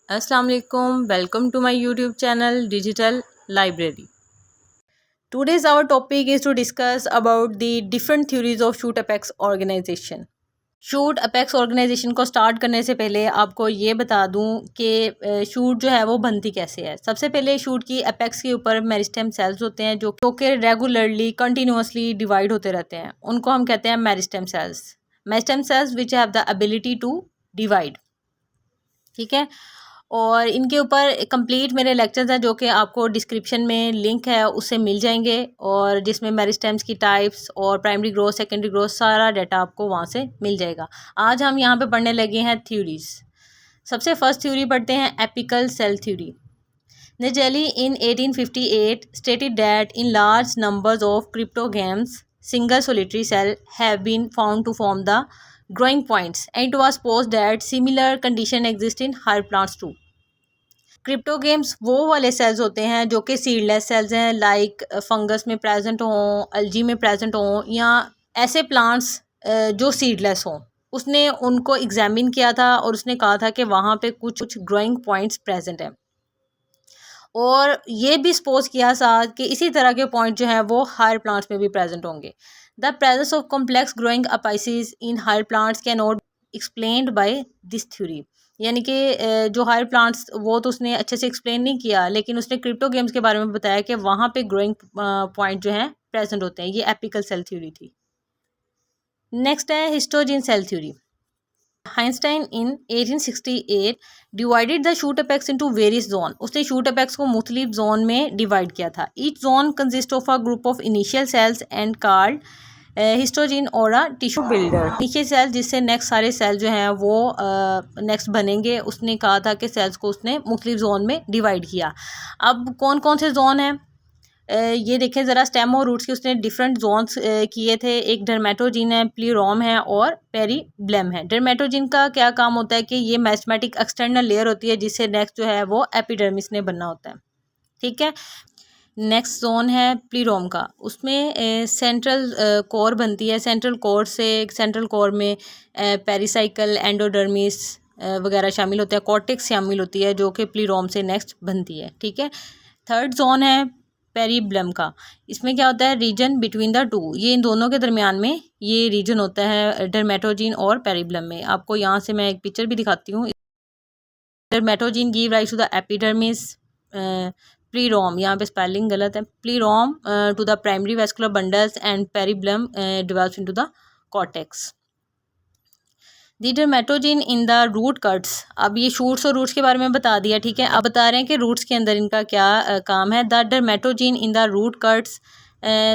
Assalamu alaikum. Welcome to my YouTube channel Digital Library. Today's our topic is to discuss about the different theories of Shoot Apex organization. Shoot apex organization को start करने से पहले आपको ये बता दूं कि शूट जो है वो बनती कैसे है। सबसे पहले शूट की अपेक्स के ऊपर मेरिस्टेम सेल्स होते हैं जो कि रेगुलरली कंटिन्यूसली डिवाइड होते रहते हैं। उनको हम कहते हैं meristem cells. Meristem cells which have the ability to divide. ठीक है, और इनके ऊपर कंप्लीट मेरे लेक्चर्स हैं जो कि आपको डिस्क्रिप्शन में लिंक है उससे मिल जाएंगे, और जिसमें मेरिस्टेम्स की टाइप्स और प्राइमरी ग्रोथ सेकेंडरी ग्रोथ सारा डाटा आपको वहाँ से मिल जाएगा। आज हम यहाँ पे पढ़ने लगे हैं थ्योरीज। सबसे फर्स्ट थ्योरी पढ़ते हैं apical cell theory. Nageli in 1858 stated that in large numbers of cryptogams, single solitary cells have been found to form the growing points, and it was supposed that similar condition exist in higher plants too. Cryptogams वो वाले sales होते हैं जो कि seedless sales हैं, like fungus में present हों, अल्जी में प्रेजेंट हों, या ऐसे प्लांट्स जो सीडलेस हों। उसने उनको एग्जामिन किया था और उसने कहा था कि वहाँ पे कुछ ग्रोइंग पॉइंट्स प्रेजेंट हैं, और ये भी सपोज किया था कि इसी तरह के पॉइंट जो हैं वो हायर प्लांट्स में भी प्रेजेंट होंगे। The presence of complex growing apices in higher plants can not explained by this theory. यानी कि जो हायर प्लांट्स वो तो उसने अच्छे से एक्सप्लेन नहीं किया, लेकिन उसने क्रिप्टोगेम्स के बारे में बताया कि वहाँ पे ग्रोइंग पॉइंट जो हैं प्रेजेंट होते हैं। ये एपिकल सेल थ्योरी थी। नेक्स्ट है हिस्टोजीन cell theory. Einstein in 1868 divided the shoot apex into various zone। उसने shoot apex को मुख्तलिफ जोन में डिवाइड किया था। Each zone consists of a group of initial cells and called histogen और a tissue builder. Initial cell जिससे next सारे cell जो हैं वो नेक्स्ट बनेंगे। उसने कहा था कि सेल्स को उसने मुख्तलिफ जोन में डिवाइड किया। अब कौन कौन से जोन हैं ये देखें ज़रा। स्टेम और रूट्स के उसने डिफरेंट जोन्स किए थे। एक डर्मेटोजिन है, प्लीरोम है और पेरीब्लेम है। डर्मेटोजिन का क्या काम होता है कि ये मेरिस्टेमेटिक एक्सटर्नल लेयर होती है जिससे नेक्स्ट जो है वो एपिडर्मिस ने बनना होता है। ठीक है, नेक्स्ट जोन है प्लीरोम का। उसमें सेंट्रल कोर बनती है। सेंट्रल कोर से सेंट्रल कोर में पेरिसाइकल एंडोडर्मिस वगैरह शामिल होते हैं। कॉर्टेक्स शामिल होती है जो कि प्लीरोम से नेक्स्ट बनती है। ठीक है, थर्ड जोन है पेरीब्लम का। इसमें क्या होता है, रीजन बिटवीन द टू। ये इन दोनों के दरमियान में ये रीजन होता है डर्मेटोजिन और पेरीब्लम में। आपको यहाँ से मैं एक पिक्चर भी दिखाती हूँ। Dermatogen give rise to the epidermis. Plerome, यहाँ पे स्पेलिंग गलत है, plerome to the primary vascular bundles and periblem develops into the cortex. The dermatogen in the root cuts. अब ये शूट्स और रूट्स के बारे में बता दिया। ठीक है, अब बता रहे हैं कि रूट्स के अंदर इनका क्या काम है। The dermatogen in the root cuts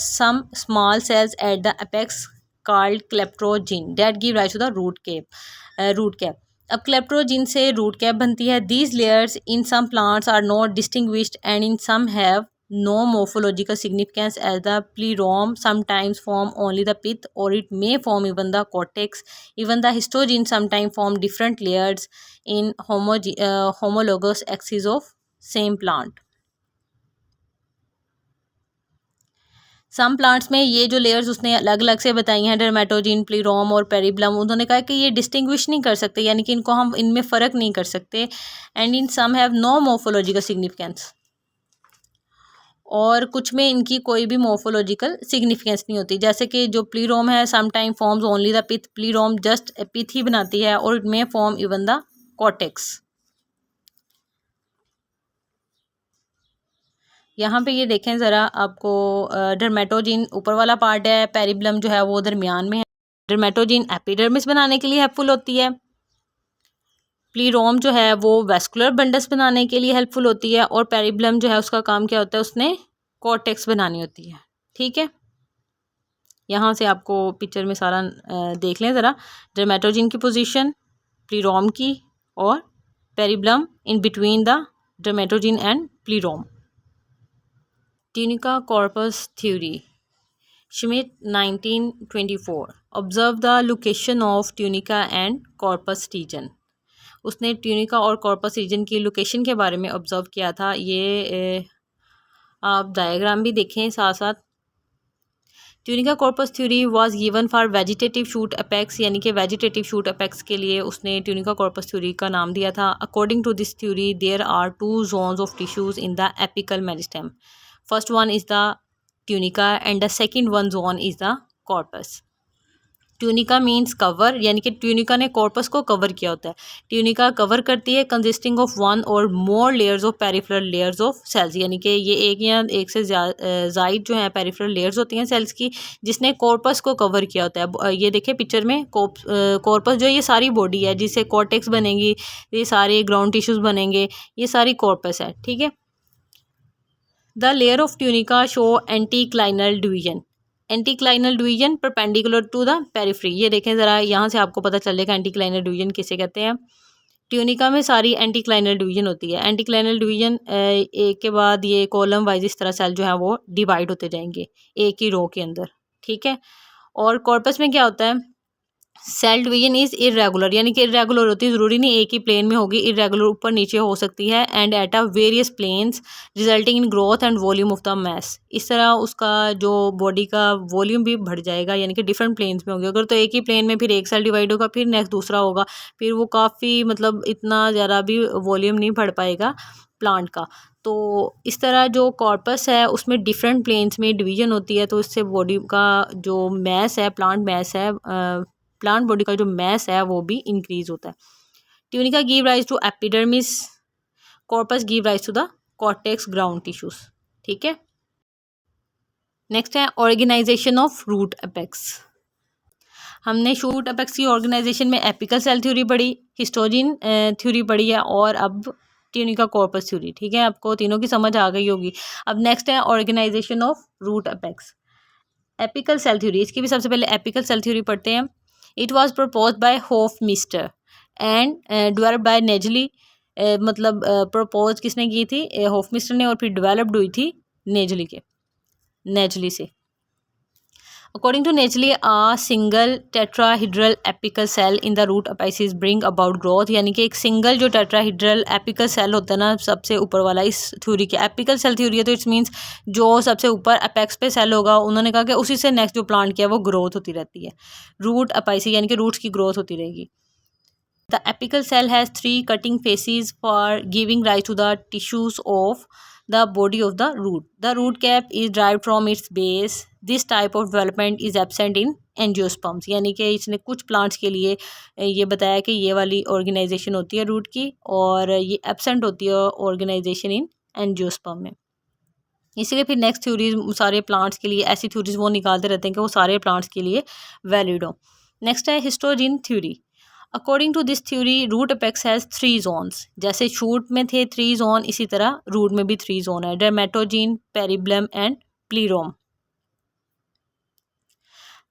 some small cells at the apex called calyptrogen that give rise to the root cap. अब क्लेप्टोजिन से रूट कैप बनती है। These layers in some plants are not distinguished and in some have no morphological significance as the plerome sometimes form only the pith or it may form even the cortex. Even the histogene sometimes form different layers in homologous axes of same plant. Some plants में ये जो layers उसने अलग अलग से बताई हैं, डर्मेटोजिन, प्लीरोम और पेरीब्लम, उन्होंने कहा कि ये डिस्टिंग्विश नहीं कर सकते, यानी कि इनको हम इनमें फ़र्क नहीं कर सकते। And in some have no morphological significance, और कुछ में इनकी कोई भी मोर्फोलॉजिकल सिग्निफिकेंस नहीं होती। जैसे कि जो प्लीरोम है some time forms only the pith. Plerome just pith ही बनाती है और it may form even the cortex. यहाँ पे ये देखें ज़रा, आपको डर्मेटोजिन ऊपर वाला पार्ट है, पेरीब्लम जो है वो दरमियान में है। डर्मेटोजिन एपिडर्मिस बनाने के लिए हेल्पफुल होती है। प्लीरोम जो है वो वेस्कुलर बंडल्स बनाने के लिए हेल्पफुल होती है, और पेरीब्लम जो है उसका काम क्या होता है, उसने कॉर्टेक्स बनानी होती है। ठीक है, यहाँ से आपको पिक्चर में सारा देख लें ज़रा। डर्मेटोजिन की पोजीशन, प्लीरोम की, और periblem in between the dermatogen and plerome. Tunica corpus theory. Schmidt 1924 observe the location of tunica and corpus region. उसने ट्यूनिका और कॉर्पस रीजन की लोकेशन के बारे में ऑब्जर्व किया था। ये आप डायग्राम भी देखें साथ साथ। Tunica corpus theory was given for vegetative shoot apex, यानी कि वेजिटेटिव शूट अपेक्स के लिए उसने ट्यूनिका कॉर्पस थ्योरी का नाम दिया था। According to this theory there are 2 zones of tissues in the apical meristem. First one is the tunica and the second one zone is the corpus. Tunica means cover, यानी कि tunica ने corpus को cover किया होता है। Tunica cover करती है consisting of one or more layers of peripheral layers of cells, यानी कि ये एक या एक से ज़ायद जो है पेरिफेरल लेयर्स होती हैं सेल्स की, जिसने कॉर्पस को कवर किया होता है। ये देखिए पिक्चर में कॉर्पस जो है ये सारी बॉडी है, जिससे कॉर्टेक्स बनेंगी, ये सारे ग्राउंड टिश्यूज बनेंगे, ये सारी कॉर्पस है, ठीक है। The layer of tunica show anticlinal division. Anticlinal division perpendicular to the periphery. ये देखें ज़रा, यहाँ से आपको पता चलेगा एंटीक्लाइनल डिवीजन किसे कहते हैं। ट्यूनिका में सारी एंटीक्लाइनल डिवीजन होती है। एंटीक्लाइनल डिवीजन एक के बाद ये कॉलम वाइज इस तरह सेल जो है वो डिवाइड होते जाएंगे एक ही रो के अंदर, ठीक है। और कॉर्पस में क्या होता है, सेल डिवीजन इज़ इरेगुलर, यानी कि इरेगुलर होती है, ज़रूरी नहीं एक ही प्लेन में होगी, इरेगुलर ऊपर नीचे हो सकती है। And at a various planes resulting in growth and volume of the mass. इस तरह उसका जो बॉडी का वॉल्यूम भी बढ़ जाएगा, यानी कि डिफरेंट प्लेन्स में होगी। अगर तो एक ही प्लेन में फिर एक सेल डिवाइड होगा, फिर नेक्स्ट दूसरा होगा, फिर वो काफ़ी मतलब इतना ज़्यादा भी वॉल्यूम नहीं बढ़ पाएगा प्लांट का। तो इस तरह जो कॉर्पस है उसमें डिफरेंट प्लेन्स में डिवीजन होती है, तो इससे बॉडी का जो मैस है, प्लांट मैस है, प्लांट बॉडी का जो मैस है वो भी इंक्रीज होता है। Tunica give rise to epidermis, corpus give rise to the cortex ground tissues, ठीक है। नेक्स्ट है ऑर्गेनाइजेशन ऑफ रूट अपेक्स। हमने शूट अपेक्स की ऑर्गेनाइजेशन में एपिकल सेल थ्योरी पढ़ी, हिस्टोजिन थ्योरी पढ़ी है, और अब ट्यूनिका कॉर्पस थ्योरी, ठीक है। आपको तीनों की समझ आ गई होगी। अब नेक्स्ट है organisation of root apex. Apical cell theory, इसकी भी सबसे पहले एपिकल सेल थ्योरी पढ़ते हैं। It was propose by Hofmeister and developed by Nageli. मतलब प्रपोज किसने की थी, होफमिस्टर ने, और फिर डेवलप्ड हुई थी नेजली से। According to Nageli a single tetrahedral apical cell in the root apex bring about growth, यानी कि एक सिंगल जो टेट्राहिड्रल एपिकल सेल होता है ना, सबसे ऊपर वाला, इस थ्योरी के एपिकल सेल थ्योरी है, तो इट्स मीन्स जो सबसे ऊपर अपेक्स पे सेल होगा, उन्होंने कहा कि उसी से नेक्स्ट जो प्लांट किया है वो ग्रोथ होती रहती है, रूट अपेक्स यानी कि रूट्स की ग्रोथ होती रहेगी। The apical cell has 3 cutting faces for giving rise to the tissues of the body of the root. The root cap is derived from its base. This type of development is absent in angiosperms, यानी कि इसने कुछ plants के लिए ये बताया कि ये वाली ऑर्गेनाइजेशन होती है रूट की, और ये एब्सेंट होती है ऑर्गेनाइजेशन इन एंजियोस्पर्म में। इसीलिए फिर नेक्स्ट थ्योरीज सारे प्लांट्स के लिए, ऐसी थ्योरीज वो निकालते रहते हैं कि वो सारे प्लांट्स के लिए वैलिड हो। नेक्स्ट है histogen theory. According to this theory root apex has 3 zones. जैसे शूट में थे 3 जोन, इसी तरह रूट में भी 3 जोन है, डर्मेटोजीन, पेरिब्लम एंड प्लीरोम।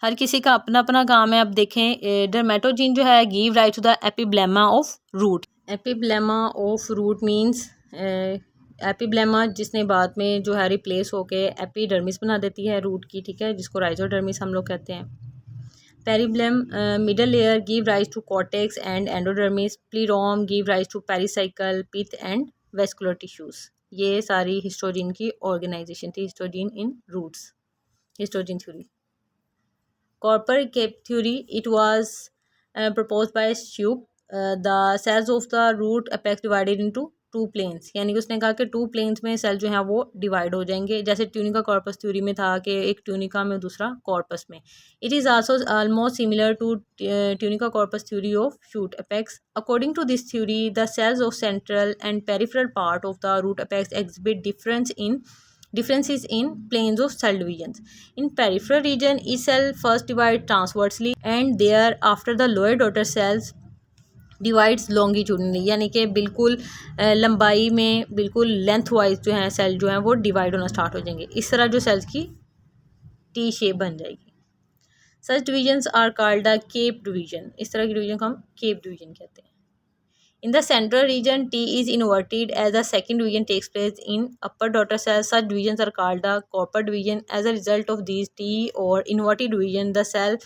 हर किसी का अपना अपना काम है। अब देखें, डर्मेटोजीन जो है give rise to the epiblema of root. Epiblema of root means epiblema जिसने बाद में जो है रिप्लेस होके एपिडर्मिस बना देती है रूट की, ठीक है, जिसको राइजोडर्मिस हम लोग कहते हैं। Periblem middle layer give rise to cortex and endodermis. Plerome give rise to pericycle, pith and vascular tissues. ये सारी हिस्टोजिन की ऑर्गेनाइजेशन थी, histogen in roots, histogen theory. Korper kappe theory, it was propose by Schuepp. The cells of the root apex divided into 2 planes, यानी कि उसने कहा कि 2 planes में सेल जो है वो डिवाइड हो जाएंगे, जैसे ट्यूनिका कॉर्पस थ्योरी में था कि एक ट्यूनिका में दूसरा कॉर्पस में। It is also almost similar to tunica corpus theory of shoot apex. According to this theory the cells of central and peripheral part of the root apex exhibit differences in planes of cell divisions. In peripheral region, each cell first divide transversely and thereafter the lower daughter cells divides longitudinally, यानी कि बिल्कुल लंबाई में बिल्कुल length wise जो है cell जो है वो डिवाइड होना स्टार्ट हो जाएंगे। इस तरह जो सेल्स की टी शेप बन जाएगी। Such divisions are called the kappe division. इस तरह की डिवीजन को हम केप डिवीजन कहते हैं। In the central region, T is inverted as the second division takes place in upper daughter cells. Such divisions are called the Cooper division. As a result of these T or inverted division, the cell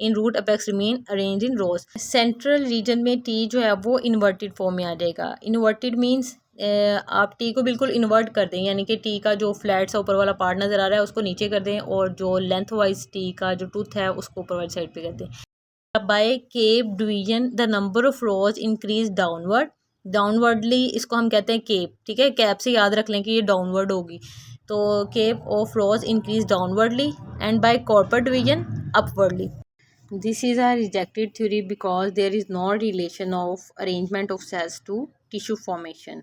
in root apex remain arrange in rows. Central region में T जो है वो inverted form में आ जाएगा। Inverted means आप T को बिल्कुल invert कर दें, यानी कि टी का जो फ्लैट सा ऊपर वाला पार्ट नज़र आ रहा है उसको नीचे कर दें और जो लेंथ वाइज टी का जो टूथ है उसको ऊपर वाली साइड पे कर दें। By kappe division the number of rows increase downward. Downwardly इसको हम कहते हैं केप, ठीक है, कैप से याद रख लें कि ये डाउनवर्ड होगी, तो kappe of rows increase downwardly and by korper division upwardly. This is a rejected theory because there is no relation of arrangement of cells to tissue formation,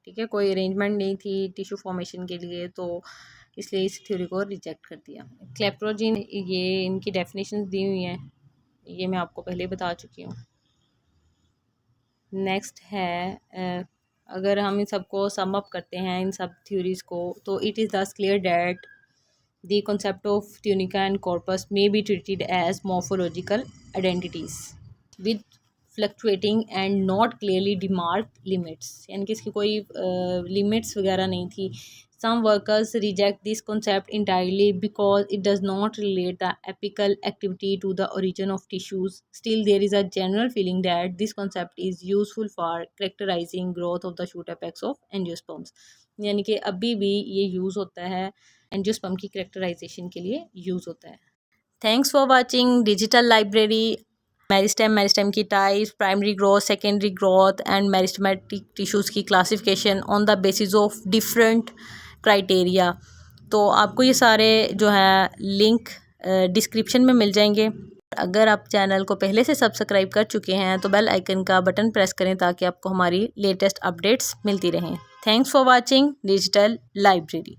ठीक है, कोई अरेंजमेंट नहीं थी टिश्यू फॉर्मेशन के लिए, तो इसलिए इस थ्योरी को रिजेक्ट कर दिया। क्लेप्टोजिन, ये इनकी डेफिनेशन दी हुई हैं, ये मैं आपको पहले बता चुकी हूँ। नेक्स्ट है अगर हम इन सबको सम अप करते हैं इन सब थ्योरीज़ को, तो इट इज़ दस clear that the concept of tunica and corpus may be treated as morphological identities with fluctuating and not clearly demarked limits, यानी कि इसकी कोई लिमिट्स वगैरह नहीं थी। Some workers reject this concept entirely because it does not relate the apical activity to the origin of tissues. Still, there is a general feeling that this concept is useful for characterizing growth of the shoot apex of angiosperms, यानी कि अभी भी ये use होता है, angiosperm की characterisation के लिए यूज़ होता है। Thanks for watching digital library. Meristem की types, primary growth, secondary growth and meristematic tissues की classification on the basis of different criteria. तो आपको ये सारे जो है लिंक डिस्क्रिप्शन में मिल जाएंगे। अगर आप चैनल को पहले से सब्सक्राइब कर चुके हैं तो बेल आइकन का बटन प्रेस करें ताकि आपको हमारी लेटेस्ट अपडेट्स मिलती रहें। Thanks for watching digital library.